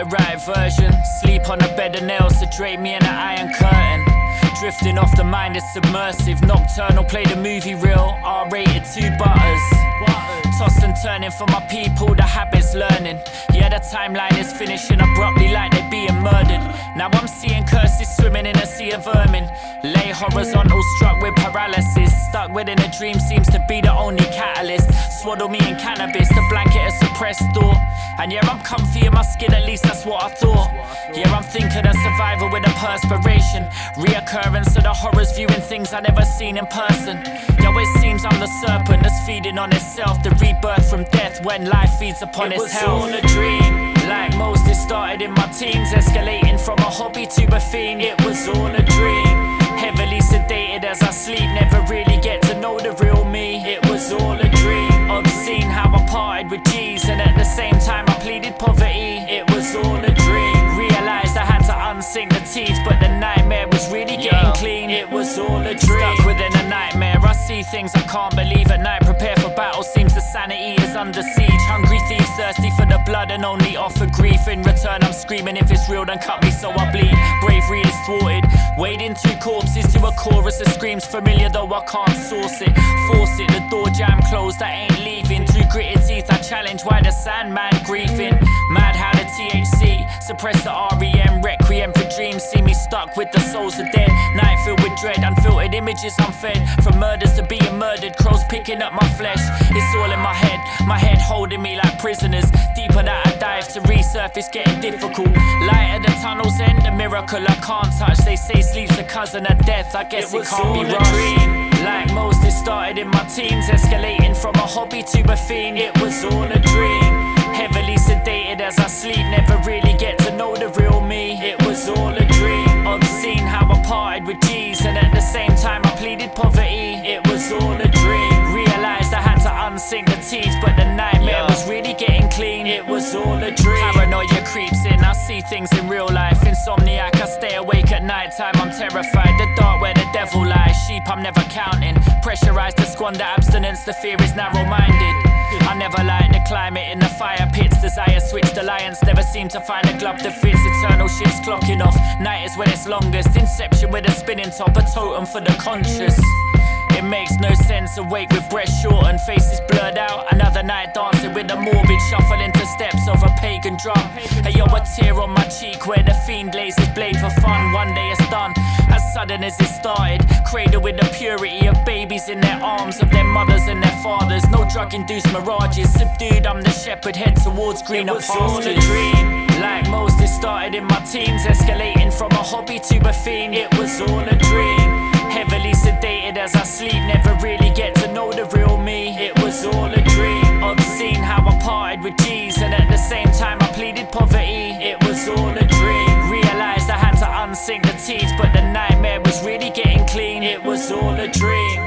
the right version. Sleep on a bed of nails to drape me in an iron curtain. Drifting off the mind is submersive. Nocturnal, play the movie reel. R-rated 2 butters. Toss and turning for my people, the habits learning. Yeah, the timeline is finishing abruptly like they're being murdered. Now I'm seeing curses swimming in a sea of vermin. Lay horizontal, struck with paralysis. Stuck within a dream seems to be the only catalyst. Swaddle me in cannabis, the blanket of suppressed thought. And yeah, I'm comfy in my skin, at least that's what I thought. Yeah, I'm thinking of survival with a perspiration. Reoccurrence of the horrors, viewing things I never seen in person. Yo, it seems I'm the serpent that's feeding on itself. The rebirth from death when life feeds upon its health. It was all a dream. Like most, it started in my teens, escalating from a hobby to a fiend. It was all a dream. Heavily sedated as I sleep, never really get to know the real me. It was all a dream. Obscene how I parted with G's, and at the same time I pleaded poverty. It was all a dream. Realized I had to unsink the teeth, but the nightmare was really getting clean. It was all a dream. Stuck within a nightmare, I see things I can't believe at night. Prepare for battle, seems the sanity is under siege. Hungry thieves thirsty for the blood and only offer grief. In return I'm screaming, if it's real then cut me so I bleed. Bravery is thwarted, wading through corpses to a chorus that screams familiar though I can't source it. Force it, the door jam closed, I ain't leaving. Through gritted teeth I challenge why the Sandman grieving. Mad how the THC suppress the REM. Requiem for dreams, see me stuck with the souls of dead. Night filled with dread, unfiltered images I'm fed. From murders to being murdered, crows picking up my flesh. It's all in my head holding me like prisoners. Deeper that I dive to resurface, getting difficult. Light at the tunnel's end, a miracle I can't touch. They say sleep's a cousin of death, I guess it can't be rushed. Dream. Like most, it started in my teens, escalating from a hobby to a fiend. It was all a dream. Heavily sedated as I sleep, never really get to know the real me. It was all a dream. Obscene how I parted with G's, and at the same time I pleaded poverty. It was all a dream. Realized I had to unsink the teeth, but the nightmare was really getting clean. It was all a dream. Paranoia creeps in, I see things in real life. Insomniac, I stay awake at night time, I'm terrified. The dark where the devil lies, sheep I'm never counting. Pressurized to squander abstinence, the fear is narrow-minded. I never liked the climate in the fire pits. Desire switched alliance, never seem to find a glove that fits. Eternal shifts clocking off, night is when it's longest. Inception with a spinning top, a totem for the conscious. It makes no sense, awake with breath short and faces blurred out. Another night dancing with a morbid shuffle into steps of a pagan drum. Hey yo, a tear on my cheek where the fiend lays his blade for fun. One day it's done, as sudden as it started. Cradled with the purity of babies in their arms, of their mothers and their fathers. No drug-induced mirages, subdued I'm the shepherd, head towards greener pastures. It was all a dream. Like most, it started in my teens, escalating from a hobby to a fiend. It was all a dream. Heavily sedated as I sleep, never really get to know the real me. It was all a dream. Obscene how I parted with G's, and at the same time I pleaded poverty. It was all a dream. Realized I had to unsink the teeth, but the nightmare was really getting clean. It was all a dream.